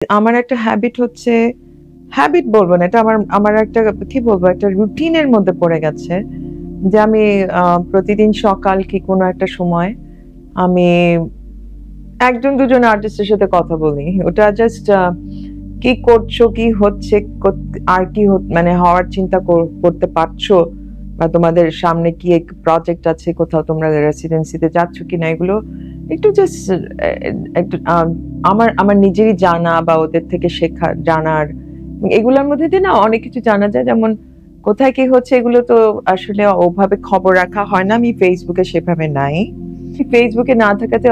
আমার একটা হ্যাবিট হচ্ছে, হ্যাবিট বলবো না, এটা আমার আমার একটা কি বলবো, একটা রুটিনের মধ্যে পড়ে গেছে যে আমি প্রতিদিন সকাল কি কোনো একটা সময় আমি একজন দুজন আর্টিস্টের সাথে কথা বলি। ওটা জাস্ট কি করছো, কি হচ্ছে, আর কি মানে হওয়ার চিন্তা করতে পারছো, বা তোমাদের সামনে কি প্রজেক্ট আছে, কোথাও তোমরা রেসিডেন্সিতে যাচ্ছ কিনা, এগুলো একটু জাস্ট একটু আমার আমার নিজেরই জানা বা ওদের থেকে শেখা জানার, এগুলোর মধ্যে দিয়ে না অনেক কিছু জানা যায়। যেমন কোথায় কি হচ্ছে এগুলো তো আসলে ওভাবে খবর রাখা হয় না, আমি ফেসবুকে সেভাবে নাই, ফেসবুকে না থাকাতে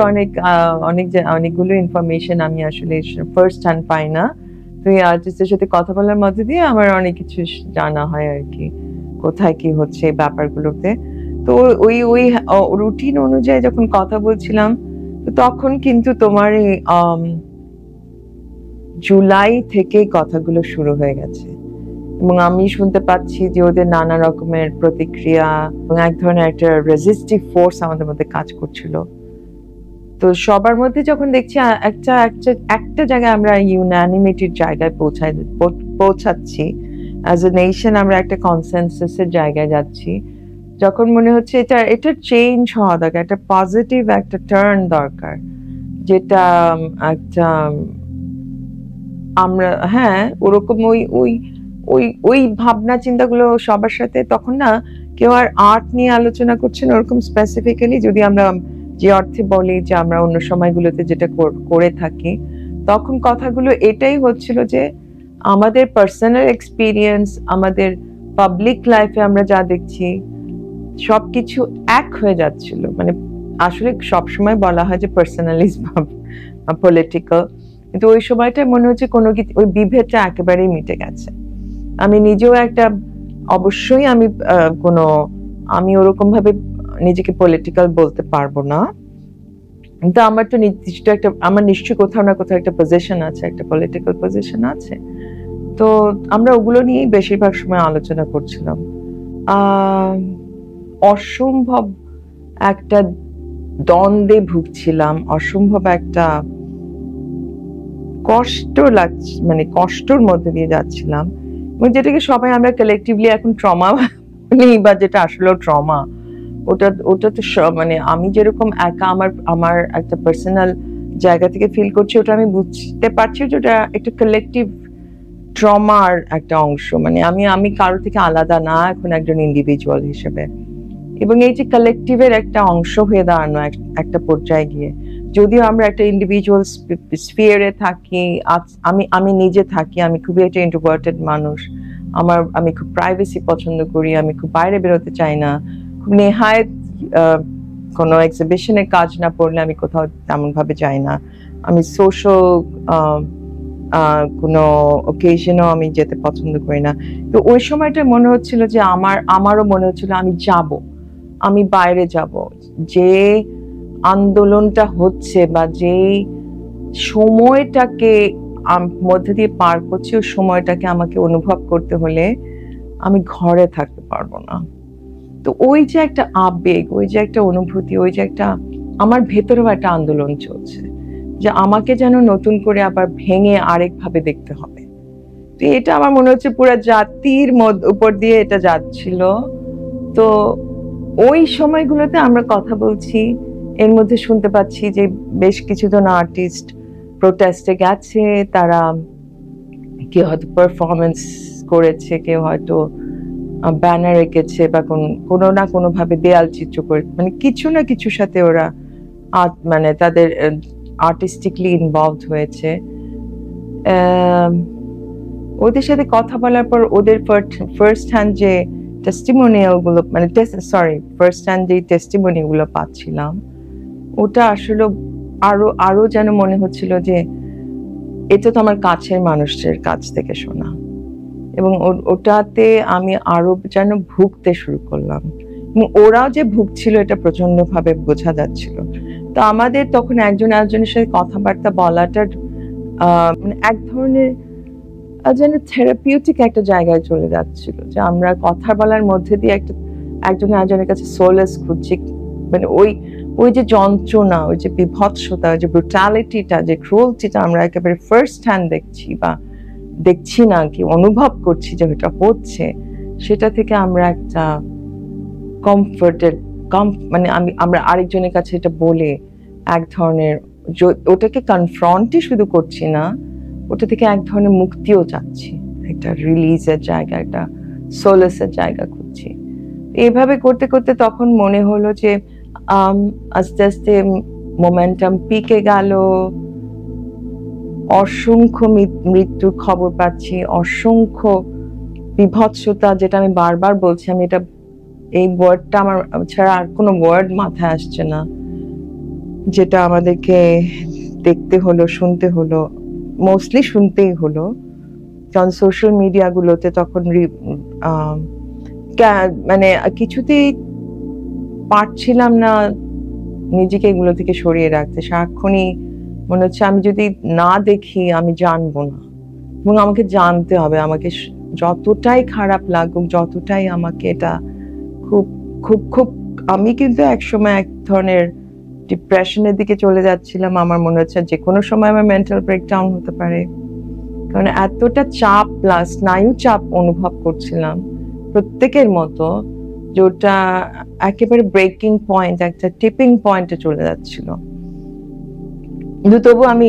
অনেকগুলো ইনফরমেশন আমি আসলে ফার্স্ট হ্যান্ড পাই না। তো এই আর্টিস্টের সাথে কথা বলার মধ্যে দিয়ে আমার অনেক কিছু জানা হয় আর কি, কোথায় কি হচ্ছে এই ব্যাপারগুলোতে। তো ওই ওই রুটিন অনুযায়ী যখন কথা বলছিলাম, তো তখন কিন্তু তোমার এই জুলাই থেকে কথাগুলো শুরু হয়ে গেছে, এবং আমি শুনতে পাচ্ছি যে ওদের নানা রকমের প্রতিক্রিয়া এবং এক ধরনের একটা রেজিস্টিভ ফোর্স আমাদের মধ্যে কাজ করছিল। তো সবার মধ্যে যখন দেখছি একটা একটা একটা জায়গায় আমরা ইউনানিমিটির জায়গায় পৌঁছাচ্ছি, অ্যাজ এ নেশন আমরা একটা কনসেনসাসের জায়গায় যাচ্ছি, যখন মনে হচ্ছে এটা চেঞ্জ হওয়া দরকার, একটা পজিটিভ একটা টার্ন দরকার, যেটা একটা আমরা হ্যাঁ ওরকম ওই ওই ওই ওই ভাবনা চিন্তাগুলো সবার সাথে তখন না, কেউ আর আর্ট নিয়ে আলোচনা করছে না ওরকম স্পেসিফিক্যালি, যদি আমরা যে অর্থে বলি যে আমরা অন্য সময়গুলোতে যেটা করে থাকি, তখন কথাগুলো এটাই হচ্ছিল যে আমাদের পার্সোনাল এক্সপিরিয়েন্স, আমাদের পাবলিক লাইফে আমরা যা দেখছি সবকিছু এক হয়ে যাচ্ছিল। মানে আসলে সবসময় বলা হয় যে পার্সোনালিজম পলিটিক্যাল, কিন্তু ওই সময়টা মনে হচ্ছে কোনো কিছু, ওই বিভেদটা একেবারেই মিটে গেছে। আমি নিজেও একটা, অবশ্যই আমি ওরকম ভাবে নিজেকে পলিটিক্যাল বলতে পারবো না, কিন্তু আমার তো নির্দিষ্ট একটা, আমার নিশ্চয়ই কোথাও না কোথাও একটা পজিশন আছে, একটা পলিটিক্যাল পজিশন আছে। তো আমরা ওগুলো নিয়েই বেশিরভাগ সময় আলোচনা করছিলাম। অসম্ভব একটা দ্বন্দ্বে ভুগছিলাম, অসম্ভব একটা কষ্ট লাগছে, মানে কষ্টর মধ্যে দিয়ে যাচ্ছিলাম, এবং যেটাকে সবাই আমরা কালেকটিভলি এখন ট্রমা বলি, বা যেটা আসলে ট্রমা, ওটা ওটা তো মানে আমি যেরকম একা আমার একটা পার্সোনাল জায়গা থেকে ফিল করছি, ওটা আমি বুঝতে পারছি যে ওটা একটা কালেকটিভ ট্রমার একটা অংশ। মানে আমি কারো থেকে আলাদা না এখন একজন ইন্ডিভিজুয়াল হিসেবে, এবং এই যে কালেকটিভের একটা অংশ হয়ে দাঁড়ানো একটা পর্যায়ে গিয়ে, যদিও আমরা একটা ইন্ডিভিজুয়াল স্ফিয়ারে থাকি, আমি নিজে থাকি, আমি খুবই একটা ইন্ট্রোভার্টেড মানুষ, আমি খুব প্রাইভেসি পছন্দ করি, আমি খুব বাইরে বেরোতে চাই না, খুব নেহায়েত কোনো এক্সিবিশনে কাজ না পড়লে আমি কোথাও তেমন ভাবে যাই না, আমি সোশ্যাল কোনো অকেশনেও আমি যেতে পছন্দ করি না। তো ওই সময়টা মনে হচ্ছিল যে আমারও মনে হচ্ছিল আমি বাইরে যাব, যে আন্দোলনটা হচ্ছে বা যে সময়টাকে মধ্যে দিয়ে পার করছি, ওই সময়টাকে আমাকে অনুভব করতে হলে আমি ঘরে থাকতে পারবো না। তো ওই যে একটা আবেগ, ওই যে একটা অনুভূতি, ওই যে একটা আমার ভেতরেও একটা আন্দোলন চলছে যে আমাকে যেন নতুন করে আবার ভেঙে আরেকভাবে দেখতে হবে। তো এটা আমার মনে হচ্ছে পুরো জাতির উপর দিয়ে এটা যাচ্ছিল। তো ওই সময়গুলোতে আমরা কথা বলছি, এর মধ্যে শুনতে পাচ্ছি যে বেশ কিছুজন আর্টিস্ট প্রোটেস্টে গেছে, তারা কেউ হয়তো পারফরমেন্স করেছে, কেউ হয়তো ব্যানার এঁকেছে, বা কোনো না কোনো ভাবে দেয়াল চিত্র করে, মানে কিছু না কিছুর সাথে ওরা মানে তাদের আর্টিস্টিকলি ইনভলভড হয়েছে। ওদের সাথে কথা বলার পর ওদের ফার্স্ট হ্যান্ড যে টেস্টিমোনিয়াল গুলো, মানে ফার্স্ট হ্যান্ড যে টেস্টিমোনি গুলো পাচ্ছিলাম, ওটা আসলে আরো যেন মনে হচ্ছিল যে এটা তো আমার কাছের মানুষের কাছ থেকে শোনা, এবং ওটাতে আমি আরো যেন ভুগতে শুরু করলাম, এবং ওরাও যে ভুগছিল এটা প্রচন্ড ভাবে বোঝা যাচ্ছিল। তো আমাদের তখন একজন আরেকজনের সাথে কথাবার্তা বলাটার মানে এক ধরনের যেন থেরাপিউটিক একটা জায়গায় চলে যাচ্ছিল, যে আমরা কথা বলার মধ্যে দিয়ে একজন আরেকজনের কাছে সোলেস খুঁজছি, মানে ওই যে যন্ত্রণা, ওই যে বিভৎসতা, ওই যে ব্রুটালিটিটা, যে ক্রুয়েলটিটা আমরা একেবারে ফার্স্ট হ্যান্ড দেখছি, বা দেখছি না কি অনুভব করছি যে ওটা হচ্ছে, সেটা থেকে আমরা একটা কমফোর্টেড, মানে আমরা আরেকজনের কাছে এটা বলে এক ধরনের, ওটাকে কনফ্রন্টই শুধু করছি না, ওটা থেকে এক ধরনের মুক্তিও চাচ্ছি, একটা রিলিজের জায়গা, একটা সোলাসের জায়গা খুঁজছি। এইভাবে করতে করতে তখন মনে হলো যে আস্তে আস্তে মোমেন্টাম পিকে গেল, অসংখ্য মৃত্যুর খবর পাচ্ছি, অসংখ্য বিভৎসতা, যেটা আমি বারবার বলছি, আমি এটা, এই ওয়ার্ডটা আমার ছাড়া আর কোনো ওয়ার্ড মাথায় আসছে না, যেটা আমাদেরকে দেখতে হলো, শুনতে হলো, মোস্টলি শুনতেই হলো, কারণ সোশ্যাল মিডিয়া গুলোতে তখন মানে কিছুতেই পারছিলাম না নিজেকে এগুলো থেকে সরিয়ে রাখতে। সারাক্ষণই মনে হচ্ছে আমি যদি না দেখি আমি জানবো না, এবং আমাকে জানতে হবে, আমাকে যতটাই খারাপ লাগুক, যতটাই আমাকে এটা খুব খুব খুব, আমি কিন্তু একসময় এক ধরনের ডিপ্রেশনের দিকে চলে যাচ্ছিলাম। আমার মনে হচ্ছে যে কোনো সময় আমার মেন্টাল ব্রেকডাউন হতে পারে, কারণ এতটা চাপ প্লাস স্নায়ু চাপ অনুভব করছিলাম প্রত্যেকের মতো, যে ওটা একেবারে ব্রেকিং পয়েন্ট, একটা টিপিং পয়েন্টে চলে যাচ্ছিল। কিন্তু তবু আমি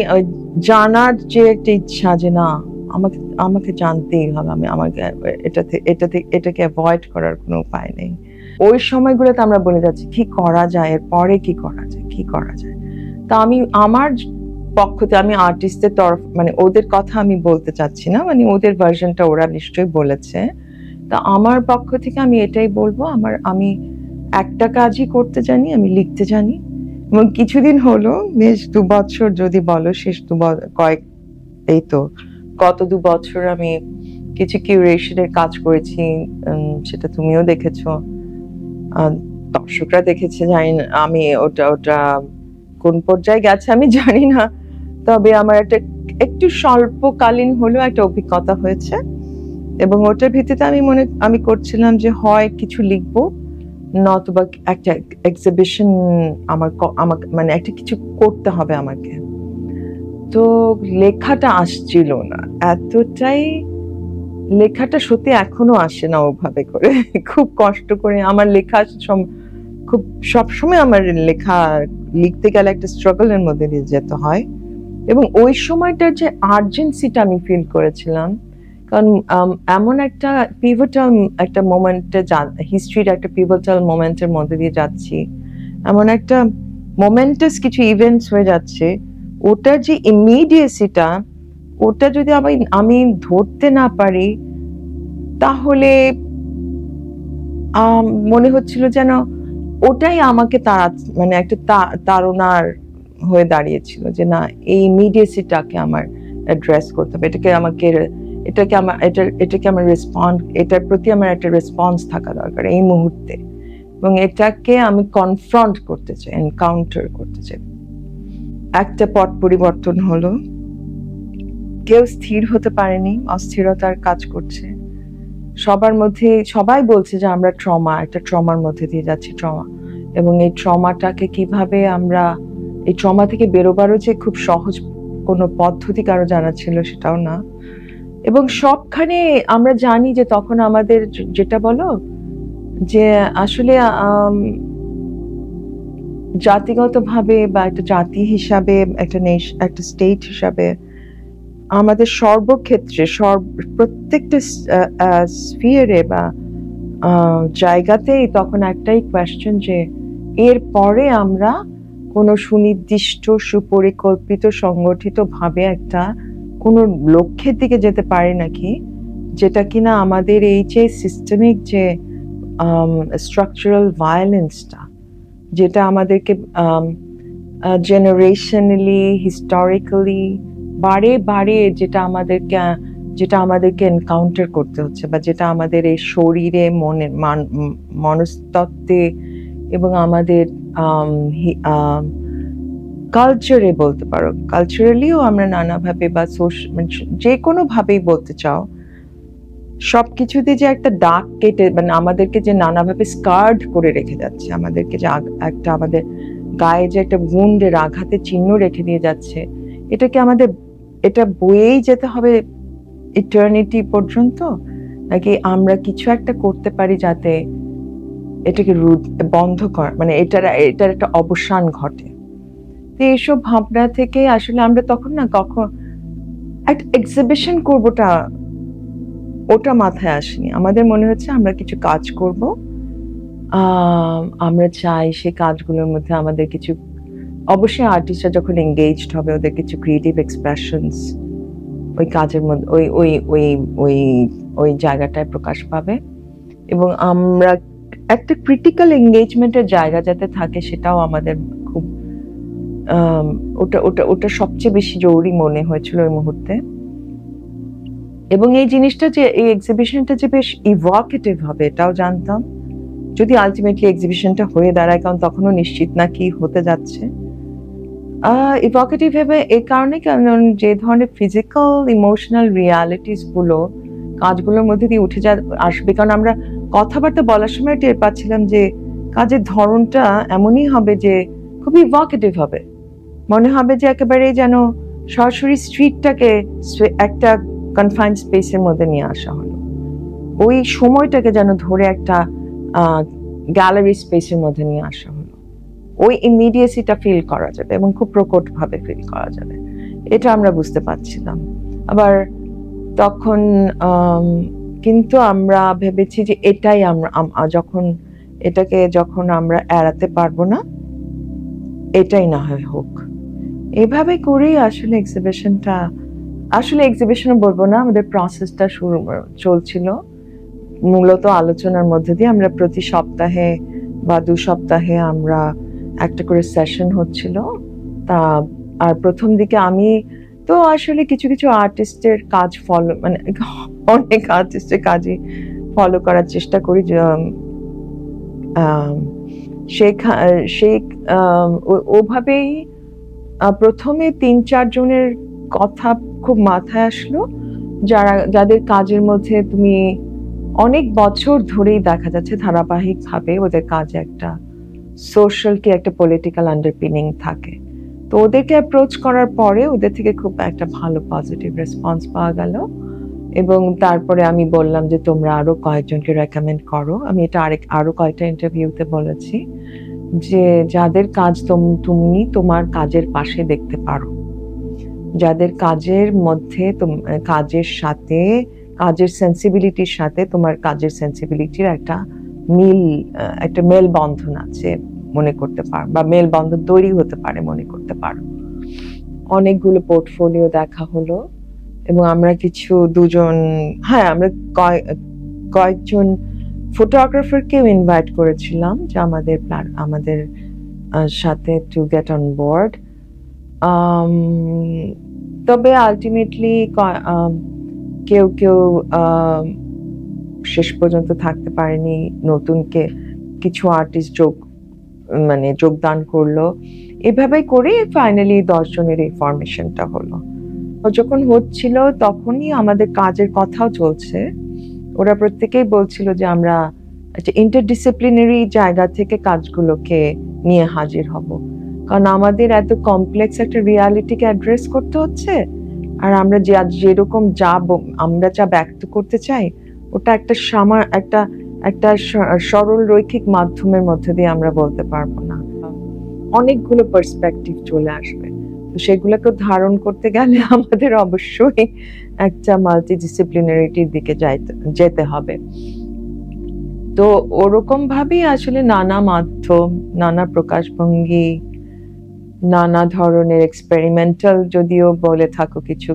জানার যে একটা ইচ্ছা, যে না, আমাকে আমাকে জানতেই হবে, আমি আমাকে এটাকে অ্যাভয়েড করার কোনো উপায় নেই। ওই সময়গুলোতে আমরা বলে যাচ্ছি কি করা যায়, এর পরে কি করা যায়, কি করা যায়। তা আমি আমার পক্ষতে, আমি আর্টিস্টের তরফ, মানে ওদের কথা আমি বলতে চাচ্ছি না, মানে ওদের ভার্সনটা ওরা নিশ্চয়ই বলেছে, তা আমার পক্ষ থেকে আমি এটাই বলবো, আমি একটা কাজই করতে জানি, আমি লিখতে জানি। এবং কিছুদিন হলো, বেশ 2 বছর যদি বলো, শেষ কয়েক, এই তো গত 2 বছর আমি কিছু কিউরেশনের কাজ করেছি, সেটা তুমিও দেখেছো, দর্শকরা দেখেছে, জানি না আমি ওটা কোন পর্যায়ে গেছে আমি জানি না, তবে আমার একটু স্বল্পকালীন হলেও একটা অভিজ্ঞতা হয়েছে, এবং ওটার ভিত্তিতে আমি করছিলাম যে হয় কিছু লিখবো, নতুবা একটা এক্সিবিশন, আমাকে মানে একটা কিছু করতে হবে আমাকে। তো লেখাটা আসছিল না, এতটাই লেখাটা সত্যি এখনো আসে না ওভাবে করে, খুব কষ্ট করে আমার লেখা, খুব সবসময় আমার লেখা লিখতে গেলে একটা স্ট্রাগলের মধ্যে দিয়ে যেতে হয়। এবং ওই সময়টার যে আর্জেন্সিটা আমি ফিল করেছিলাম, কারণ এমন একটা পিভটাল একটা মোমেন্টে, হিস্ট্রির একটা পিভটাল মোমেন্টের মধ্যে দিয়ে যাচ্ছি, এমন একটা মোমেন্টাস কিছু ইভেন্টস হয়ে যাচ্ছে, ওটার যে ইমিডিয়েসিটা, ওটা যদি আমি ধরতে না পারি, তাহলে মনে হচ্ছিল যেন ওটাই আমাকে মানে একটা তাড়নার হয়ে দাঁড়িয়েছিল, যে না, এই ইমিডিয়েসিটাকে আমার অ্যাড্রেস করতে হবে, এটাকে আমার এটার প্রতি আমার একটা রেসপন্স থাকা দরকার এই মুহূর্তে, এবং এটাকে আমি কনফ্রন্ট করতে চাই, এনকাউন্টার করতে চাই। একটা পট পরিবর্তন হলো, কেউ স্থির হতে পারেনি, অস্থিরতার কাজ করছে সবার মধ্যে, সবাই বলছে যে আমরা একটা ট্রমার মধ্যে দিয়ে যাচ্ছি, এবং এই ট্রমাটাকে কিভাবে আমরা, এই ট্রমা থেকে বেরোবারও যে খুব সহজ কোনো পদ্ধতি কারো জানা ছিল সেটাও না। এবং সবখানে আমরা জানি যে তখন আমাদের যেটা বলো, যে আসলে জাতিগতভাবে বা একটা জাতি হিসাবে, একটা স্টেট হিসাবে আমাদের সর্বক্ষেত্রে, প্রত্যেকটা স্ফিয়ারে বা জায়গাতেই তখন একটাই কোয়েশ্চেন, যে এর পরে আমরা কোনো সুনির্দিষ্ট, সুপরিকল্পিত, সংগঠিত ভাবে একটা কোনো লক্ষ্যের দিকে যেতে পারি নাকি, যেটা কিনা আমাদের এই যে সিস্টেমিক যে স্ট্রাকচারাল ভায়োলেন্সটা, যেটা আমাদেরকে জেনারেশনালি, হিস্টোরিক্যালি বারে বারে যেটা আমাদেরকে এনকাউন্টার করতে হচ্ছে, বা যেটা আমাদের এই শরীরে, মনস্তত্ত্বে এবং আমাদের কালচারে বলতে পারো, কালচারালিও আমরা নানাভাবে, বা যে কোনো ভাবেই বলতে চাও, সবকিছুতে যে একটা দাগ কেটে, মানে আমাদেরকে যে নানাভাবে স্কার্ড করে রেখে যাচ্ছে, আমাদেরকে যে একটা আমাদের গায়ে যে একটা উন্ডের আঘাতের চিহ্ন রেখে দিয়ে যাচ্ছে, এটা বয়েই যেতে হবে ইটার্নিটি পর্যন্ত, নাকি আমরা কিছু একটা করতে পারি যাতে এটাকে বন্ধ কর, মানে এটার একটা অবসান ঘটে। তো এইসব ভাবনা থেকে আসলে আমরা তখন না কখন একটা এক্সিবিশন করবোটা ওটা মাথায় আসেনি। আমাদের মনে হচ্ছে আমরা কিছু কাজ করব, আমরা চাই সেই কাজগুলোর মধ্যে আমাদের কিছু, অবশ্যই আর্টিস্টরা যখন এঙ্গেজড হবে ওদের কিছু ক্রিয়েটিভ এক্সপ্রেশনস ওই কাজের মধ্যে ওই ওই ওই ওই ওই জায়গাটায় প্রকাশ পাবে, এবং আমরা একটা ক্রিটিক্যাল এঙ্গেজমেন্টের জায়গা যাতে থাকে সেটাও আমাদের খুব ওটা ওটা ওটা সবচেয়ে বেশি জরুরি মনে হয়েছিল ওই মুহূর্তে। এবং এই জিনিসটা যে এই এক্সিবিশনটা যে বেশ ইভোকেটিভ হবে এটাও জানতাম, যদি আলটিমেটলি এক্সিবিশনটা হয়ে দাঁড়ায়, কারণ তখনও নিশ্চিত না কি হতে যাচ্ছে। ইভোকেটিভ হবে এই কারণে কারণ যে ধরনের ফিজিক্যাল ইমোশনাল রিয়ালিটিস গুলো কাজগুলোর মধ্যে দিয়ে উঠে আসবে, কারণ আমরা কথাবার্তা বলার সময় টের পাচ্ছিলাম যে কাজের ধরনটা এমনই হবে যে খুবই ইভোকেটিভ হবে, মনে হবে যে একেবারে যেন সরাসরি স্ট্রিটটাকে একটা কনফাইন্ড স্পেসের মধ্যে নিয়ে আসা হলো, ওই সময়টাকে যেন ধরে একটা গ্যালারি স্পেসের মধ্যে নিয়ে আসা হলো, ওই ইমিডিয়েসিটা ফিল করা যাবে এবং খুব প্রকট ভাবে ফিল করা যাবে, এটা আমরা বুঝতে পারছিলাম। আবার তখন কিন্তু আমরা ভেবেছি যে এটাই আমরা যখন আমরা এড়াতে পারবো না, এটাই না হয় হোক। এভাবে করেই আসলে এক্সিবিশন বলবো না, আমাদের প্রসেসটা চলছিল মূলত আলোচনার মধ্যে দিয়ে। আমরা প্রতি সপ্তাহে বা 2 সপ্তাহে আমরা একটা করে সেশন হচ্ছিল। তা আর প্রথম দিকে আমি তো আসলে কিছু কিছু আর্টিস্টের কাজ মানে অনেক আর্টিস্টের কাজই ফলো করার চেষ্টা করি। ওভাবেই প্রথমে 3-4 জনের কথা খুব মাথায় আসলো, যাদের কাজের মধ্যে তুমি অনেক বছর ধরেই দেখা যাচ্ছে ধারাবাহিক ভাবে ওদের কাজে একটা সোশ্যাল কি একটা পলিটিক্যাল আন্ডারপিনিং থাকে। তো ওদেরকে অ্যাপ্রোচ করার পরে ওদের থেকে খুব একটা ভালো পজিটিভ রেসপন্স পাওয়া গেল, এবং তারপরে আমি বললাম যে তোমরা আরো কয়েকজনকে রেকমেন্ড করো। আমি এটা আরো কয়েকটা ইন্টারভিউতে বলেছি যে যাদের কাজ তুমি তোমার কাজের পাশে দেখতে পারো, যাদের কাজের মধ্যে কাজের সাথে কাজের সেন্সিবিলিটির সাথে তোমার কাজের সেন্সিবিলিটির একটা মেলবন্ধন আছে মনে করতে পারো, বা মেলবন্ধন তৈরি হতে পারে মনে করতে পারো। অনেকগুলো পোর্টফোলিও দেখা হলো, এবং আমরা আমরা কয়েকজন ফটোগ্রাফারকেও ইনভাইট করেছিলাম যে আমাদের সাথে টু গেট অন বোর্ড। তবে আলটিমেটলি কেউ শেষ পর্যন্ত থাকতে পারেনি, নতুনকে কিছু আর্টিস্ট যোগদান করলো। এভাবে করে ফাইনালি 10 জনের এই ফরমেশনটা হলো। যখন হচ্ছিল তখনই আমাদের কাজের কথাও চলছে, ওরা প্রত্যেকেই বলছিল যে আমরা একটা ইন্টারডিসিপ্লিনারি জায়গা থেকে কাজগুলোকে নিয়ে হাজির হব, কারণ আমাদের এত কমপ্লেক্স একটা রিয়ালিটিকে অ্যাড্রেস করতে হচ্ছে, আর আমরা যেরকম আমরা যা ব্যক্ত করতে চাই ওটা একটা সরল রৈখিক মাধ্যমের মধ্যে দিয়ে আমরা বলতে পারবো না, অনেকগুলো পার্সপেক্টিভ চলে আসবে। তো সেগুলোকে ধারণ করতে গেলে আমাদের অবশ্যই একটা মাল্টিডিসিপ্লিনারিটির দিকে যেতে হবে। তো ওরকম ভাবেই আসলে নানা মাধ্যম, নানা প্রকাশভঙ্গি, নানা ধরনের এক্সপেরিমেন্টাল যদিও বলে থাকো কিছু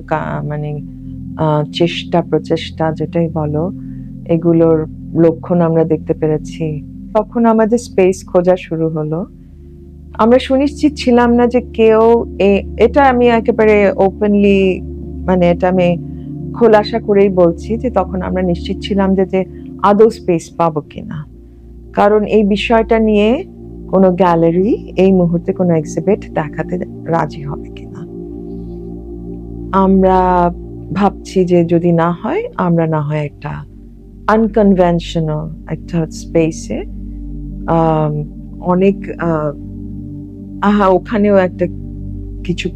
প্রচেষ্টা যেটাই বলো, এগুলোর লক্ষণ আমরা দেখতে পেরেছি। তখন আমাদের স্পেস খোঁজা শুরু হলো। আমরা সুনিশ্চিত ছিলাম না যে কেউ, এটা আমি একেবারে ওপেনলি এটা আমি খোলাসা করেই বলছি যে তখন আমরা নিশ্চিত ছিলাম যে আদৌ স্পেস পাবো কিনা, কারণ এই বিষয়টা নিয়ে কোনো গ্যালারি এই মুহূর্তে কোনো এক্সিবিট দেখাতে রাজি হবে কিনা। আমরা ভাবছি যে যদি না হয় আমরা না হয় একটা আনকনভেনশনাল একটা স্পেসে অনেক ওখানেও একটা কিছু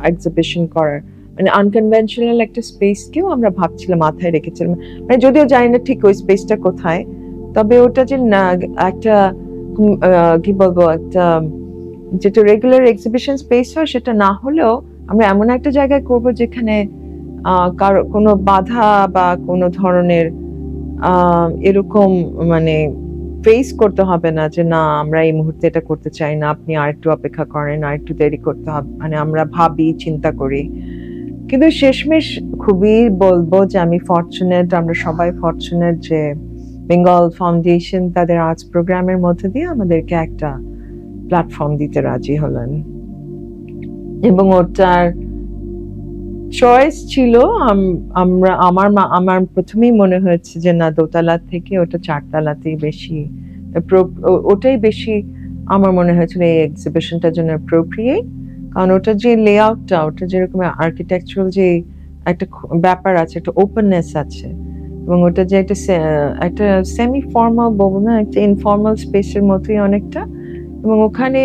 এক্সিবিশন করার মানে আনকনভেনশনাল একটা স্পেসকেও আমরা ভাবছিলাম, মাথায় রেখেছিলাম। মানে যদিও জানি না ঠিক ওই স্পেসটা কোথায়, তবে ওটা যে না একটা কি বলবো, একটা যেটা রেগুলার এক্সিবিশন স্পেস হয় সেটা না হলেও আমরা এমন একটা জায়গায় করব যেখানে কারো কোনো বাধা বা কোনো ধরনের এরকম মানে ফেস করতে হবে না যে না আমরা এই মুহূর্তে এটা করতে চাই না, আপনি আরেকটু অপেক্ষা করেন, আরেকটু দেরি করতে হবে, মানে আমরা ভাবি চিন্তা করি। কিন্তু শেষমেশ খুবই বলবো যে আমি ফরচুনেট, আমরা সবাই ফরচুনেট যে বেঙ্গল ফাউন্ডেশন তাদের আর্টস প্রোগ্রামের মধ্যে দিয়ে আমাদেরকে একটা প্ল্যাটফর্ম দিতে রাজি হলেন, এবং ওটার চয়েস ছিল আমরা আমার প্রথমেই মনে হয়েছে যে না দোতলা থেকে ওটা চারতলাতেই বেশি, ওটাই বেশি আমার মনে হয়েছিল এই এক্সিবিশনটার জন্য অ্যাপ্রোপ্রিয়েট। কারণ ওটা যে লেআউটটা, ওটা যেরকম আর্কিটেকচারাল যে একটা ব্যাপার আছে, একটা ওপেননেস আছে, এবং ওটা যে একটা সেমি ফর্মাল বলবো না, একটা ইনফর্মাল স্পেসের মতোই অনেকটা। এবং ওখানে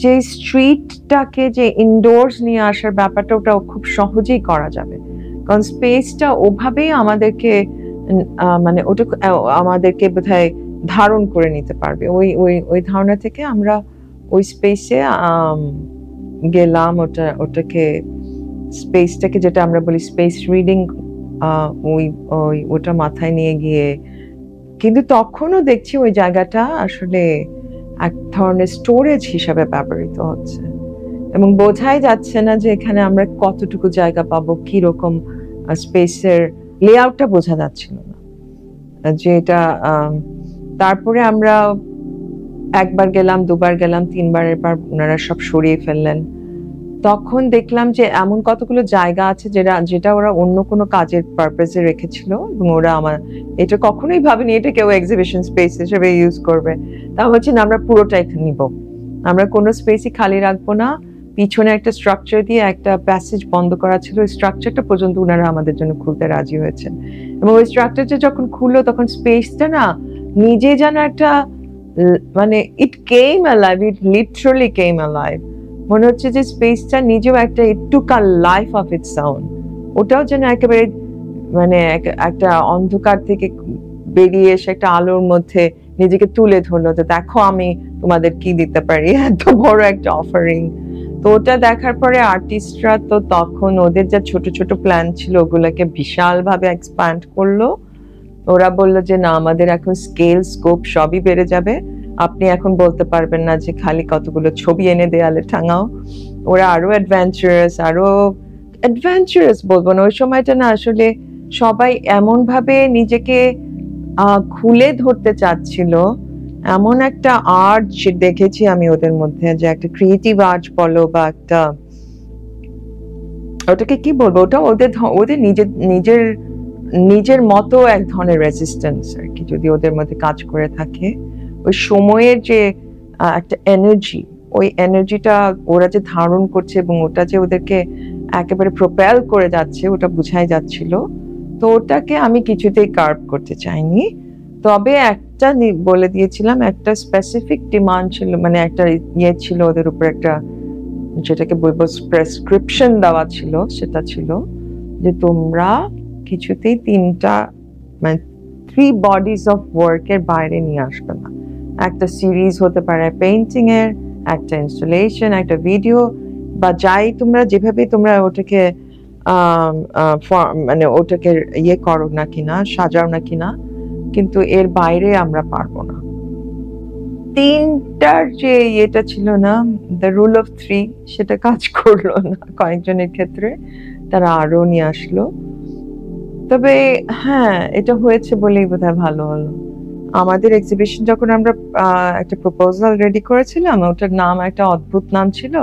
যে স্ট্রিটটাকে যে ইনডোরস নিয়ে আসার ব্যাপারটা ওটা খুব সহজেই করা যাবে, কারণ স্পেসটা ওভাবেই আমাদেরকে মানে ওটা আমাদেরকে বোধহয় ধারণ করে নিতে পারবে। ওই ধারণা থেকে আমরা ওই স্পেসে গেলাম, ওটাকে স্পেসটাকে যেটা আমরা বলি স্পেস রিডিং, ওটা মাথায় নিয়ে গিয়ে, কিন্তু তখনও দেখছি ওই জায়গাটা আসলে এক ধরনের স্টোরেজ হিসাবে ব্যবহৃত হচ্ছে, এবং বোঝাই যাচ্ছে না যে এখানে আমরা কতটুকু জায়গা পাবো, কিরকম স্পেসের লেআউটটা বোঝা যাচ্ছিল না যেটা। তারপরে আমরা একবার গেলাম, দুবার গেলাম, তিনবারের পর ওনারা সব সরিয়ে ফেললেন। তখন দেখলাম যে এমন কতগুলো জায়গা আছে যেটা ওরা অন্য কোনো কাজের পারপাসে রেখেছিল, এবং ওরা এটা কখনোই ভাবেনি এটা কেউ এক্সিবিশন স্পেস হিসেবে ইউজ করবে। তা হচ্ছে না, আমরা পুরোটাই নিব, আমরা কোনো স্পেসই খালি রাখবো না। পিছনে একটা স্ট্রাকচার দিয়ে একটা প্যাসেজ বন্ধ করা ছিল, ওই স্ট্রাকচারটা পর্যন্ত ওনারা আমাদের জন্য খুলতে রাজি হয়েছেন, এবং ওই স্ট্রাকচারটা যখন খুললো তখন স্পেসটা না নিজে যেন একটা মানে ইট কেম অ্যালাইভ, ইট লিটারালি কেম অ্যালাইভ। মনে হচ্ছে যে স্পেসটা নিজেও একটা একটুকা লাইফ অফ ইটস ওন, ওটাও যেন একেবারে মানে একটা অন্ধকার থেকে বেরিয়ে এসে একটা আলোর মধ্যে নিজেকে তুলে ধরলো, তো দেখো আমি তোমাদের কি দিতে পারি, এত বড় একটা অফারিং। তো ওটা দেখার পরে আর্টিস্টরা তো তখন ওদের যা ছোট ছোট প্ল্যান ছিল ওগুলোকে বিশাল ভাবে এক্সপ্যান্ড করলো। ওরা বললো যে না আমাদের এখন স্কেল স্কোপ সবই বেড়ে যাবে, আপনি এখন বলতে পারবেন না যে খালি কতগুলো ছবি এনে দেয়ালে টাঙাও। ওরা আরো অ্যাডভেঞ্চারাস বলবো না, ওই সময়টা না আসলে সবাই এমন ভাবে নিজেকে খুলে ধরতে চাচ্ছিল, এমন একটা আর্ট দেখেছি আমি ওদের মধ্যে, যে একটা ক্রিয়েটিভ আর্ট বলো বা একটা ওটাকে কি বলবো, ওটা ওদের নিজের মতো এক ধরনের রেজিস্ট্যান্স আর কি, যদি ওদের মধ্যে কাজ করে থাকে। ওই সময়ের যে একটা এনার্জি, ওই এনার্জিটা ওরা যে ধারণ করছে এবং ওটা যে ওদেরকে একেবারে প্রোপেল করে যাচ্ছে ওটা বুঝাই যাচ্ছিল। তো ওটাকে আমি কিছুতেই কার্ভ করতে চাইনি, তবে একটা বলে দিয়েছিলাম, একটা স্পেসিফিক ডিমান্ড ছিল, মানে একটা ইয়ে ছিল ওদের উপর, একটা যেটাকে বলবো প্রেসক্রিপশন দেওয়া ছিল, সেটা ছিল যে তোমরা কিছুতেই মানে 3 bodies of work এর বাইরে নিয়ে আসবে না। একটা সিরিজ হতে পারে পেইন্টিং এর, একটা ইনস্টলেশন, একটা ভিডিও, বা যাই তোমরা যেভাবে তোমরা ওটাকে মানে ওটাকে ইয়ে করো না কিনা, সাজাও না কিনা, কিন্তু এর বাইরে আমরা পারবো না। 3টার যে ইয়েটা ছিল না, দ্য রুল অফ 3, সেটা কাজ করলো না কয়েকজনের ক্ষেত্রে, তারা আরো নিয়ে আসলো। তবে হ্যাঁ, এটা হয়েছে বলেই বোধহয় ভালো হলো। আমাদের এক্সিবিশন যখন আমরা একটা প্রপোজাল রেডি করেছিলাম, ওটার নাম একটা অদ্ভুত নাম ছিল,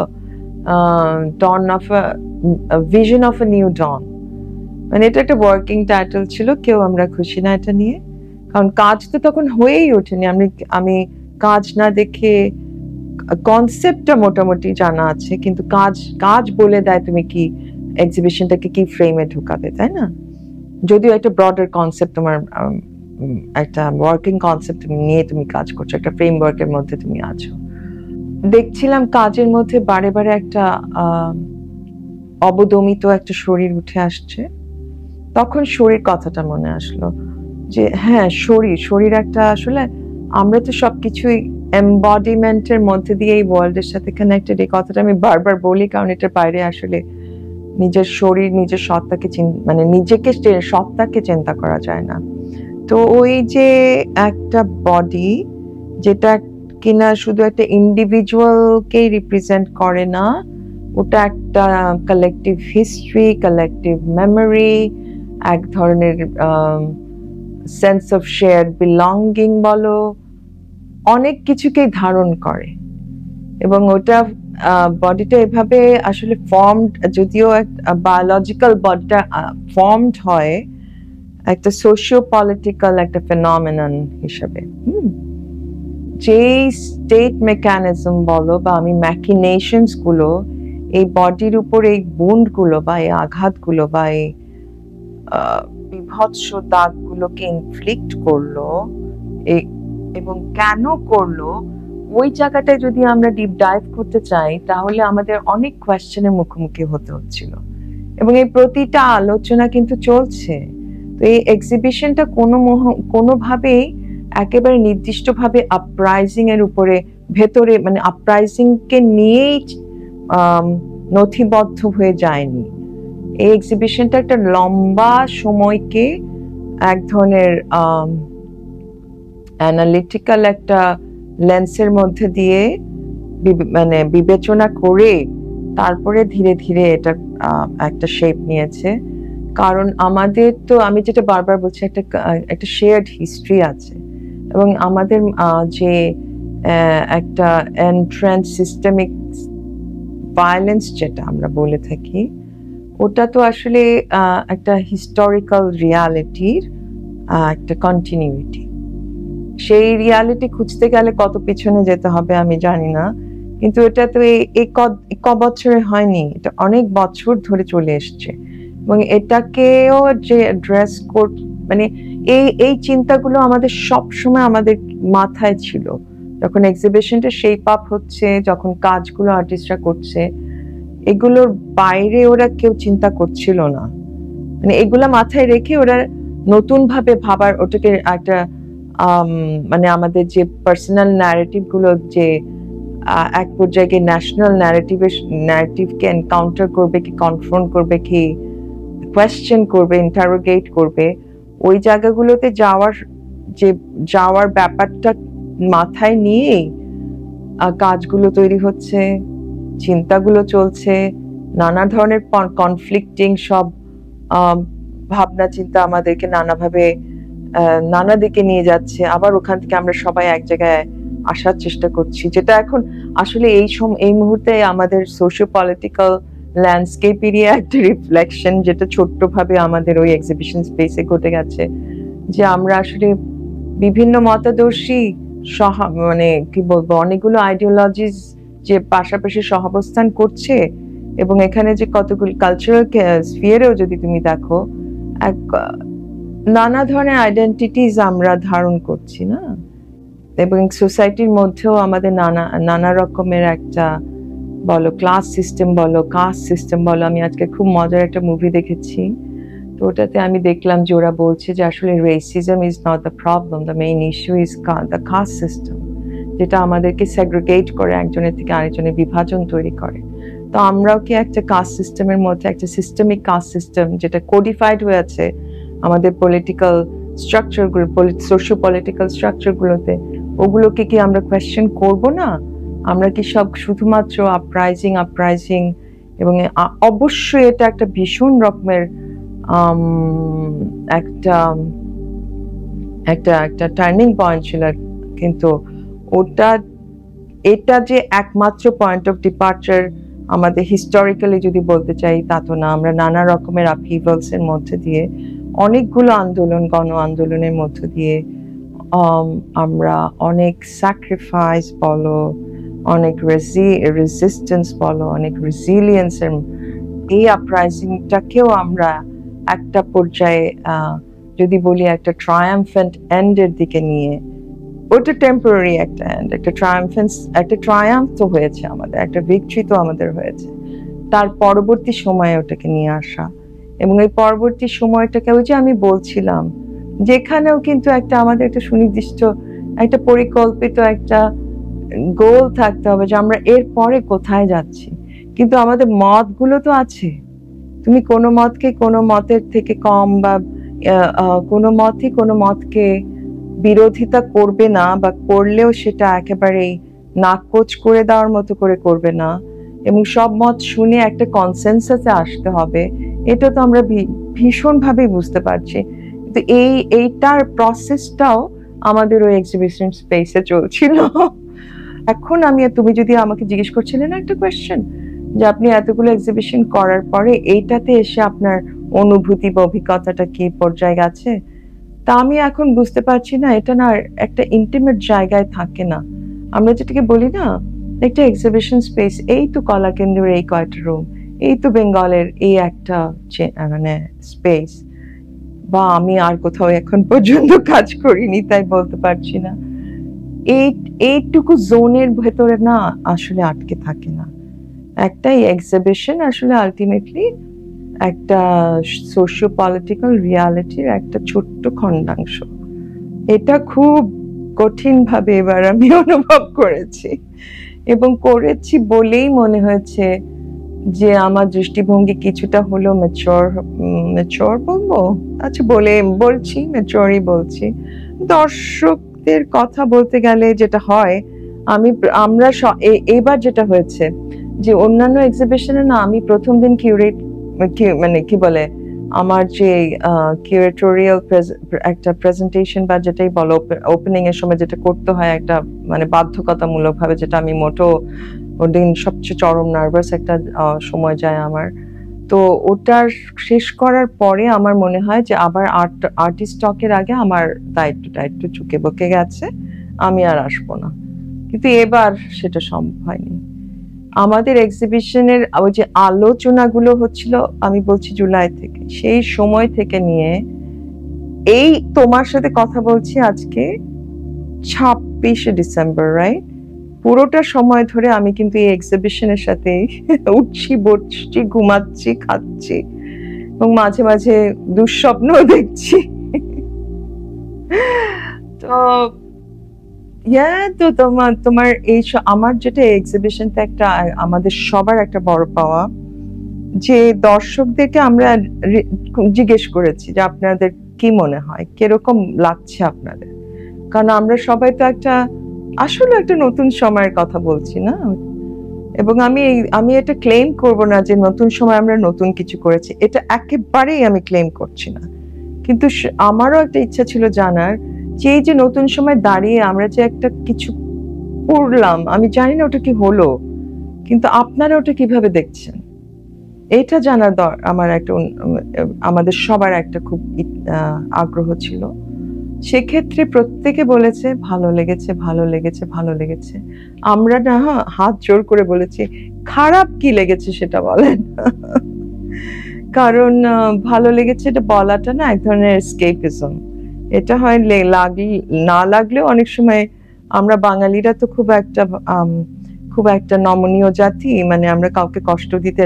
dawn of vision of a new dawn. মানে এটা একটা ওয়ার্কিং টাইটেল ছিল, কেউ আমরা খুশি না এটা নিয়ে, কারণ কাজ তো তখন হয়েই ওঠেনি। আমি কাজ না দেখে, কনসেপ্টটা মোটামুটি জানা আছে, কিন্তু কাজ বলে দেয় তুমি কি এক্সিবিশনটাকে কি ফ্রেমে ঢুকাবে, তাই না? যদিও একটা ব্রডার কনসেপ্ট, তোমার একটা ওয়ার্কিং কনসেপ্ট নিয়ে তুমি কাজ করছো, একটা ফ্রেমওয়ার্কের মধ্যে তুমি আছো। দেখছিলাম কাজের মধ্যে বারে বারে একটা অবদমিত একটা শরীর উঠে আসছে, তখন শরীর কথাটা মনে আসলো যে হ্যাঁ শরীর একটা আসলে আমরা তো সবকিছুই এমবডিমেন্টের মধ্যে দিয়ে এই ওয়ার্ল্ডের সাথে কানেক্টেড। এই কথাটা আমি বারবার বলি কারণ এটার বাইরে আসলে নিজের শরীর নিজের সত্তাকে মানে নিজেকে সত্তাকে চিন্তা করা যায় না। তো ওই যে একটা বডি যেটা কিনা শুধু একটা ইন্ডিভিজুয়ালকে রিপ্রেজেন্ট করে না, ওটা একটা কালেকটিভ হিস্ট্রি, কালেকটিভ মেমোরি, এক ধরনের সেন্স অফ শেয়ার্ড বিলঙ্গিং বলো, অনেক কিছুকেই ধারণ করে। এবং ওটা বডিটা এভাবে আসলে ফর্মড, যদিও বায়োলজিক্যাল বডিটা ফর্মড হয় একটা সোশিও পলিটিক্যাল একটা ফেনোমেনন হিসেবে। যেই স্টেট মেকানিজম বলো বা আমি ম্যাকিনেশনস গুলো এই বডির উপর, এই বুন্ড গুলো বা এই আঘাতগুলো বা এই বিভৎস দাগগুলোকে ইনফ্লিক্ট করলো এবং কেন করলো, ওই জায়গাটায় যদি আমরা ডিপ ডাইভ করতে চাই তাহলে আমাদের অনেক কোয়েশ্চেনের মুখোমুখি হতে হচ্ছিল। এবং এই প্রতিটা আলোচনা কিন্তু চলছে। তো এই এক্সিবিশনটা কোনোভাবেই একেবারে নির্দিষ্টভাবে আপরাইজিং এর উপরে ভেতরে মানে আপরাইজিং কে নিয়েই নথিবদ্ধ হয়ে যায়নি। এই এক্সিবিশনটা একটা লম্বা সময়কে এক ধরনের অ্যানালিটিক্যাল একটা লেন্সের মধ্যে দিয়ে মানে বিবেচনা করে তারপরে ধীরে ধীরে এটা একটা শেপ নিয়েছে। কারণ আমাদের তো, আমি যেটা বারবার বলছি, একটা শেয়ার্ড হিস্ট্রি আছে এবং আমাদের যে একটা এন্ট্রান্স সিস্টেমিক ভায়োলেন্স যেটা আমরা বলে থাকি, ওটা তো আসলে একটা হিস্টোরিক্যাল রিয়ালিটির একটা কন্টিনিউইটি। সেই রিয়ালিটি খুঁজতে গেলে কত পিছনে যেতে হবে আমি জানি না, কিন্তু এটা তো এই ক বছরে হয়নি, এটা অনেক বছর ধরে চলে এসছে। এবং এটাকেও যে অ্যাড্রেস মানে এই চিন্তাগুলো আমাদের সব সময় আমাদের মাথায় ছিল। যখন এক্সিবিশনটা শেপ আপ হচ্ছে, যখন কাজগুলো আর্টিস্টরা করছে, এগুলোর বাইরে ওরা কেউ চিন্তা করছিল না। মানে এগুলা মাথায় রেখে ওরা নতুন ভাবে ভাবার, ওটাকে একটা মানে আমাদের যে পার্সোনাল ন্যারেটিভ গুলো যে এক পর্যায়ে ন্যাশনাল ন্যারেটিভকে এনকাউন্টার করবে, কি কনফ্রন্ট করবে, কি কোয়েশ্চেন করবে, ইন্টারোগেট করবে, ওই জায়গাগুলোতে যাওয়ার ব্যাপারটা মাথায় নিয়েই কাজগুলো তৈরি হচ্ছে, চিন্তাগুলো চলছে, নানা ধরনের কনফ্লিক্টিং সব ভাবনা চিন্তা আমাদেরকে নানাভাবে নানা দিকে নিয়ে যাচ্ছে। আবার ওখান থেকে আমরা সবাই এক জায়গায় আসার চেষ্টা করছি, যেটা এখন আসলে এই মুহূর্তে আমাদের সোশিও পলিটিক্যাল ল্যান্ডস্কেপেরই একটা রিফ্লেকশন, যেটা ছোট্টভাবে আমাদের ওই এক্সিবিশন স্পেসে ঘটে গেছে। যে আমরা আসলে বিভিন্ন মতাদর্শী মানে কি বলবো, অনেকগুলো আইডিওলজিস যে পাশাপাশি সহাবস্থান করছে, এবং এখানে যে কতগুলো কালচারাল স্ফিয়ারেও যদি তুমি দেখো, এক নানা ধরনের আইডেন্টিটিস আমরা ধারণ করছি না, এবং সোসাইটির মধ্যেও আমাদের নানা রকমের একটা বলো ক্লাস সিস্টেম বলো, কাস্ট সিস্টেম বলো। আমি আজকে খুব মজার একটা মুভি দেখেছি, তো ওটাতে আমি দেখলাম যে ওরা বলছে যে আসলে racism is not the problem, the main issue is the caste system, যেটা আমাদেরকে সেগ্রিগেট করে, একজনের থেকে আরেকজনের বিভাজন তৈরি করে। তো আমরাও কি একটা কাস্ট সিস্টেমের মধ্যে, একটা সিস্টেমিক কাস্ট সিস্টেম যেটা কোডিফাইড হয়ে আছে আমাদের পলিটিক্যাল স্ট্রাকচারগুলো, সোশিও পলিটিক্যাল স্ট্রাকচারগুলোতে, ওগুলোকে কি আমরা কোয়েশ্চেন করব না? আমরা কি সব শুধুমাত্র আপরাইজিং এবং অবশ্যই এটা একটা ভীষণ রকমের একটা টার্নিং পয়েন্ট ছিল, কিন্তু এটা যে একমাত্র পয়েন্ট অফ ডিপার্চার আমাদের হিস্টোরিক্যালি যদি বলতে চাই তা তো না। আমরা নানা রকমের আপহিভালস এর মধ্যে দিয়ে, অনেকগুলো আন্দোলন, গণ আন্দোলনের মধ্য দিয়ে আমরা অনেক স্যাক্রিফাইস বলো, অনেক রেজিস্ট্যান্স বলো, অনেক রেজিলিয়েন্সের এই আপরাইজিংটাকেও আমরা একটা পর্যায়ে যদি বলি একটা ট্রায়াম্ফেন্ট এন্ডের দিকে নিয়ে ওটা টেম্পোরারি একটা এন্ড, একটা ট্রায়াম্ফ তো হয়েছে আমাদের, একটা ভিক্টরি তো আমাদের হয়েছে। তার পরবর্তী সময়ে ওটাকে নিয়ে আসা, এবং এই পরবর্তী সময়টাকে ওই যে আমি বলছিলাম, যেখানেও কিন্তু একটা আমাদের একটা সুনির্দিষ্ট একটা পরিকল্পিত একটা গোল থাকতে হবে যে আমরা এর পরে কোথায় যাচ্ছি। কিন্তু আমাদের মতগুলো তো আছে, তুমি কোনো মতকে কোনো মতের থেকে কম বা কোনো মতই কোনো মতকে বিরোধিতা করবে না, বা করলেও সেটা একেবারেই নাকচ করে দেওয়ার মতো করে করবে না, এবং সব মত শুনে একটা কনসেনসাসে আসতে হবে। এটা তো আমরা ভীষণভাবে বুঝতে পারছি, কিন্তু এইটার প্রসেসটাও আমাদের ওই এক্সিবিশন স্পেসে চলছিল। এখন তুমি যদি আমাকে জিজ্ঞেস করছিলেন একটা কোয়েশ্চেন, যে আপনি এতগুলো এক্সিবিশন করার পরে এইটাতে এসে আপনার অনুভূতি বা অভিজ্ঞতাটা কি পর্যায়ে গেছে, তা আমি এখন বুঝতে পারছি না। এটা না একটা ইন্টিমেট জায়গায় থাকে না, আমরা যেটাকে বলি না একটা এক্সিবিশন স্পেস, এই তো কলা কেন্দ্রের এই কয়টা রুম, এই তো বেঙ্গলের এই একটা মানে স্পেস, বা আমি আর কোথাও এখন পর্যন্ত কাজ করিনি তাই বলতে পারছি না। এইটুকু জোনের ভেতরে না আসলে আটকে থাকে না। একটাই এক্সিবিশন আসলে আলটিমেটলি একটা সোশিও পলিটিক্যাল রিয়ালিটির একটা ছোট্ট খণ্ডাংশ। এটা খুব কঠিন ভাবে এবার আমি অনুভব করেছি, এবং করেছি বলেই মনে হয়েছে যে আমার দৃষ্টিভঙ্গি কিছুটা হলো ম্যাচিওর বলবো, আচ্ছা বলছি ম্যাচিওরই বলছি। দর্শকদের কথা বলতে গেলে যেটা হয়, আমরা এবার যেটা হয়েছে যে অন্যান্য এক্সিবিশনে না আমি প্রথম দিন মানে কি বলে আমার যে কিউরেটোরিয়াল একটা প্রেজেন্টেশন বা যেটাই বলো ওপেনিং এর সময় যেটা করতে হয় একটা মানে বাধ্যকতামূলক ভাবে, যেটা আমি মোটো ওদিন সবচেয়ে চরম নার্ভাস একটা সময় যায় আমার। তো ওটার শেষ করার পরে আমার মনে হয় যে আবার আর্টিস্ট টকের আগে আমার দায়িত্বটা একটু চুকে বকে গেছে, আমি আর আসবো না। কিন্তু এবার সেটা সম্ভব হয়নি। আমাদের এক্সিবিশনের ওই যে আলোচনাগুলো হচ্ছিল, আমি বলছি জুলাই থেকে, সেই সময় থেকে নিয়ে এই তোমার সাথে কথা বলছি আজকে 26শে ডিসেম্বর, রাইট? পুরোটা সময় ধরে আমি কিন্তু এই এক্সিবিশনের সাথে উঠছি, বসছি, ঘুমাচ্ছি, খাচ্ছি, এবং মাঝে মাঝে দুঃস্বপ্ন দেখছি। তো তো তোমার এই আমার যেটা এক্সিবিশনটা একটা আমাদের সবার একটা বড় পাওয়া, যে দর্শকদেরকে আমরা জিজ্ঞেস করেছি যে আপনাদের কি মনে হয়, কিরকম লাগছে আপনাদের, কারণ আমরা সবাই তো আসলে একটা নতুন সময়ের কথা বলছি না। এবং আমি এটা ক্লেম করব না যে নতুন সময় আমরা নতুন কিছু করেছি, এটা একেবারেই আমি ক্লেম করছি না। কিন্তু আমারও একটা ইচ্ছা ছিল জানার যে এই যে নতুন সময় দাঁড়িয়ে আমরা যে একটা কিছু করলাম, আমি জানি না ওটা কি হলো, কিন্তু আপনারা ওটা কিভাবে দেখছেন, এটা জানার আমার আমাদের সবার একটা খুব আগ্রহ ছিল। সেক্ষেত্রে প্রত্যেকে বলেছে ভালো লেগেছে, ভালো লেগেছে, ভালো লেগেছে। আমরা না হাত জোর করে বলেছি খারাপ কি লেগেছে সেটা বলেন। কারণ ভালো লেগেছে এটা বলাটা না এক ধরনের এসকেপিজম। এটা হয় না লাগলেও অনেক সময় আমরা বাঙালিরা তো খুব একটা নমনীয় জাতি, মানে আমরা কাউকে কষ্ট দিতে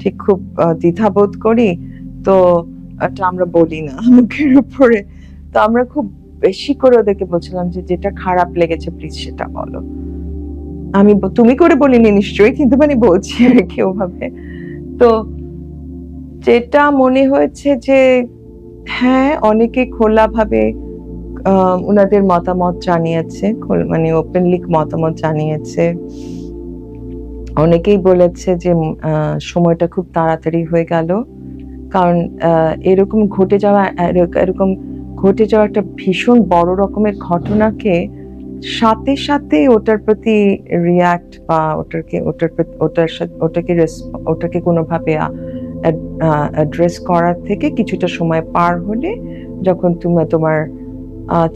ঠিক খুব দ্বিধাবোধ করি, তো এটা আমরা বলি না মুখের উপরে। তো আমরা খুব বেশি করে ওদেরকে বলছিলাম যে যেটা খারাপ লেগেছে প্লিজ সেটা বলো। আমি তুমি করে বলিনি নিশ্চয়ই, কিন্তু মানে বলছি আর কি ওভাবে। তো যেটা মনে হয়েছে যে হ্যাঁ অনেকে খোলাভাবে ওনাদের মতামত জানিয়েছে, মানে ওপেনলি মতামত জানিয়েছে। অনেকেই বলেছে যে সময়টা খুব তাড়াতাড়ি হয়ে গেল, কারণ এরকম ঘটে যাওয়া একটা ভীষণ বড় রকমের ঘটনাকে সাথে সাথে ওটার প্রতি রিয়াক্ট বা ওটাকে কোনোভাবে অ্যাড্রেস করার থেকে কিছুটা সময় পার হলে, যখন তোমার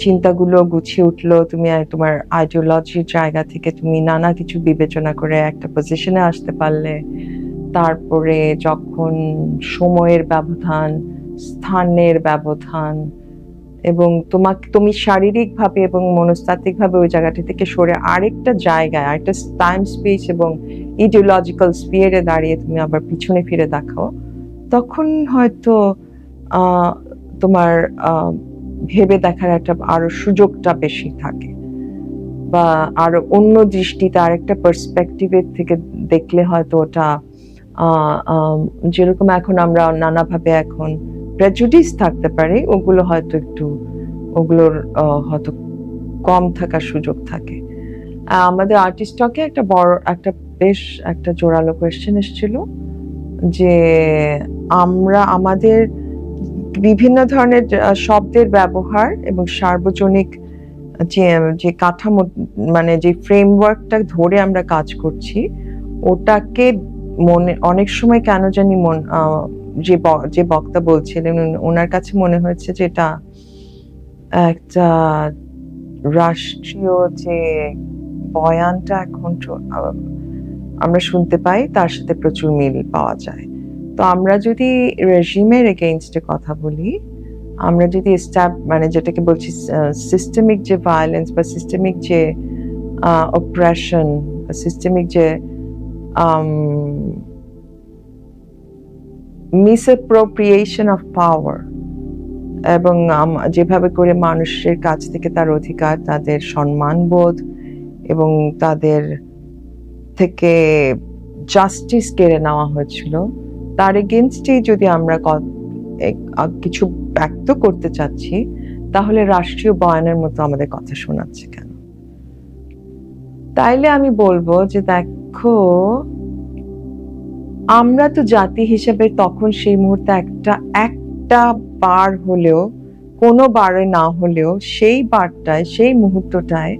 চিন্তাগুলো গুছিয়ে উঠলো, তুমি তোমার আইডিওলজির জায়গা থেকে তুমি নানা কিছু বিবেচনা করে একটা পজিশনে আসতে পারলে, তারপরে যখন সময়ের ব্যবধান, স্থানের ব্যবধান এবং তুমি শারীরিকভাবে এবং মনস্তাত্ত্বিকভাবে ওই জায়গাটি থেকে সরে আরেকটা জায়গায়, আরেকটা টাইম স্পেস এবং ইডিওলজিক্যাল স্পিয়ারে দাঁড়িয়ে তুমি আবার পিছনে ফিরে দেখাও, তখন হয়তো তোমার ভেবে দেখার একটা আরো সুযোগটা বেশি থাকে, বা আরো অন্য দৃষ্টিতে আরেকটা পার্সপেক্টিভের থেকে দেখলে হয়তো ওটা যেরকম এখন আমরা নানাভাবে এখন প্রেজুডিস থাকতে পারে, ওগুলোর হয়তো কম থাকার সুযোগ থাকে। আমাদের আর্টিস্ট টকে বেশ একটা জোরালো কোয়েশ্চেন এসেছিল যে আমরা আমাদের বিভিন্ন ধরনের শব্দের ব্যবহার এবং সার্বজনিক যে কাঠামো, মানে যে ফ্রেমওয়ার্কটা ধরে আমরা কাজ করছি, ওটাকে অনেক সময় কেন জানি যে বক্তা বলছিলেন ওনার কাছে মনে হয়েছে যে এটা একটা রাষ্ট্রীয় যে বয়ানটা এখন আমরা শুনতে পাই তার সাথে প্রচুর মিল পাওয়া যায়। তো আমরা যদি রেজিমের এগেইনস্টে কথা বলি, আমরা যদি মানে যেটাকে বলছি সিস্টেমিক যে ভায়োলেন্স বা সিস্টেমিক যে অপারেশন, সিস্টেমিক যে মিসঅ্যাপ্রোপ্রিয়েশন অফ পাওয়ার, এবং যেভাবে করে মানুষের কাছ থেকে তার অধিকার, তাদের সম্মানবোধ এবং তাদের থেকে জাস্টিস কেড়ে নেওয়া হয়েছিল, তার এগেনস্টেই যদি আমরা কিছু ব্যক্ত করতে চাচ্ছি, তাহলে রাষ্ট্রীয় বয়ানের মতো আমাদের কথা শোনাচ্ছে কেন? তাইলে আমি বলবো যে দেখো, আমরা তো জাতি হিসেবে তখন সেই মুহূর্তে একটা বার হলেও, কোনো বারে না হলেও সেই বারটায়, সেই মুহূর্তটায়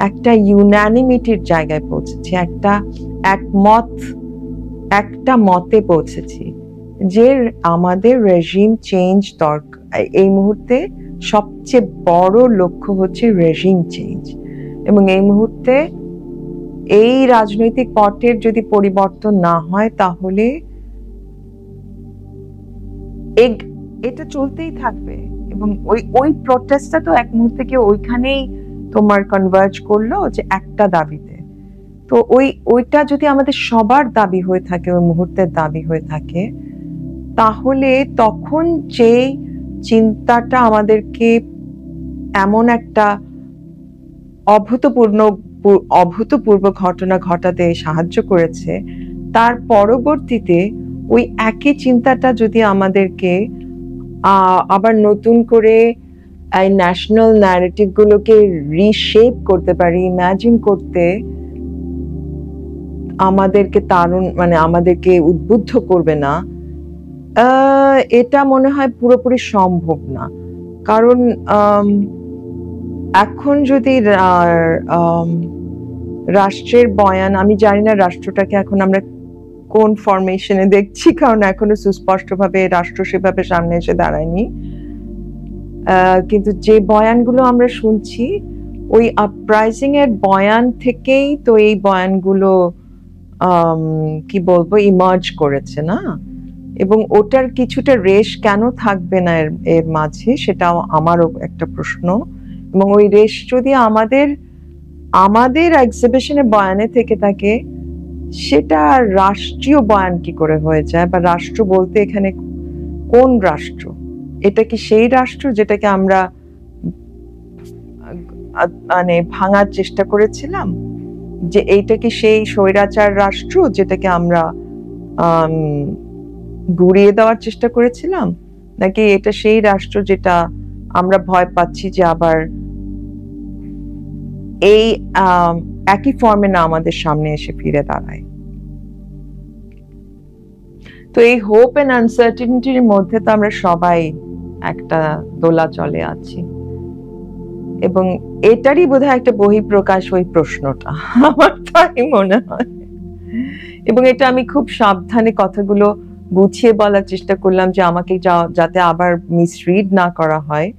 একটা ইউনানিমিটির জায়গায় পৌঁছেছি, একটা মতে পৌঁছেছি যে আমাদের রেজিম চেঞ্জ দরকার। এই মুহূর্তে সবচেয়ে বড় লক্ষ্য হচ্ছে রেজিম চেঞ্জ, এবং এই মুহূর্তে এই রাজনৈতিক পটের যদি পরিবর্তন না হয়, তাহলে এটা চলতেই থাকবে। এবং ওই প্রটেস্টটা তো এক মুহূর্তে কেউ ওইখানেই তোমার কনভার্জ করলো যে একটা দাবিতে। তো ওইটা যদি আমাদের সবার দাবি হয়ে থাকে, ওই মুহূর্তের দাবি হয়ে থাকে, তাহলে তখন যে চিন্তাটা আমাদেরকে এমন একটা অভূতপূর্ব ঘটনা ঘটাতে সাহায্য করেছে, তার পরবর্তীতে ওই একই চিন্তাটা যদি আমাদেরকে আবার নতুন করে এই ন্যাশনাল ন্যারেটিভ গুলোকে রিশেপ করতে পারি, ইমাজিন করতে আমাদেরকে উদ্বুদ্ধ করবে না, এটা মনে হয় পুরোপুরি সম্ভব না। কারণ এখন যদি রাষ্ট্রের বয়ান, আমি জানি না রাষ্ট্রটাকে এখন আমরা কোন ফরমেশনে দেখছি, কারণ এখনো সুস্পষ্টভাবে রাষ্ট্র সেভাবে সামনে এসে দাঁড়ায়নি, কিন্তু যে বয়ানগুলো আমরা শুনছি, ওই আপরাইজিং এর বয়ান থেকেই তো এই বয়ানগুলো কি বলবো ইমার্জ করেছে না? এবং ওটার কিছুটা রেশ কেন থাকবে না এর মাঝে, সেটাও আমারও একটা প্রশ্ন। এবং ওই রেশ যদি আমাদের এক্সিবিশনের বয়ানে থেকে থাকে, সেটা রাষ্ট্রীয় বয়ান কি করে হয়ে যায়? বা রাষ্ট্র বলতে এখানে কোন রাষ্ট্র? এটা কি সেই রাষ্ট্র যেটাকে আমরা মানে ভাঙার চেষ্টা করেছিলাম? যে এইটা কি সেই স্বৈরাচার রাষ্ট্র যেটাকে আমরা গুড়িয়ে দেওয়ার চেষ্টা করেছিলাম, নাকি এটা সেই রাষ্ট্র যেটা আমরা ভয় পাচ্ছি যে আবার এই একই ফর্মে না আমাদের সামনে এসে ফিরে দাঁড়ায়? তো এই হোপ এন্ড আনসার্টেনিটির মধ্যে তো আমরা সবাই একটা দোলাচলে আছি, এবং এটারই বোধহয় একটা বহিঃপ্রকাশ ওই প্রশ্নটা, আমার তাই মনে হয়। এবং এটা আমি খুব সাবধানে কথাগুলো গুছিয়ে বলার চেষ্টা করলাম, যে আমাকে যাতে আবার মিসরিড না করা হয়।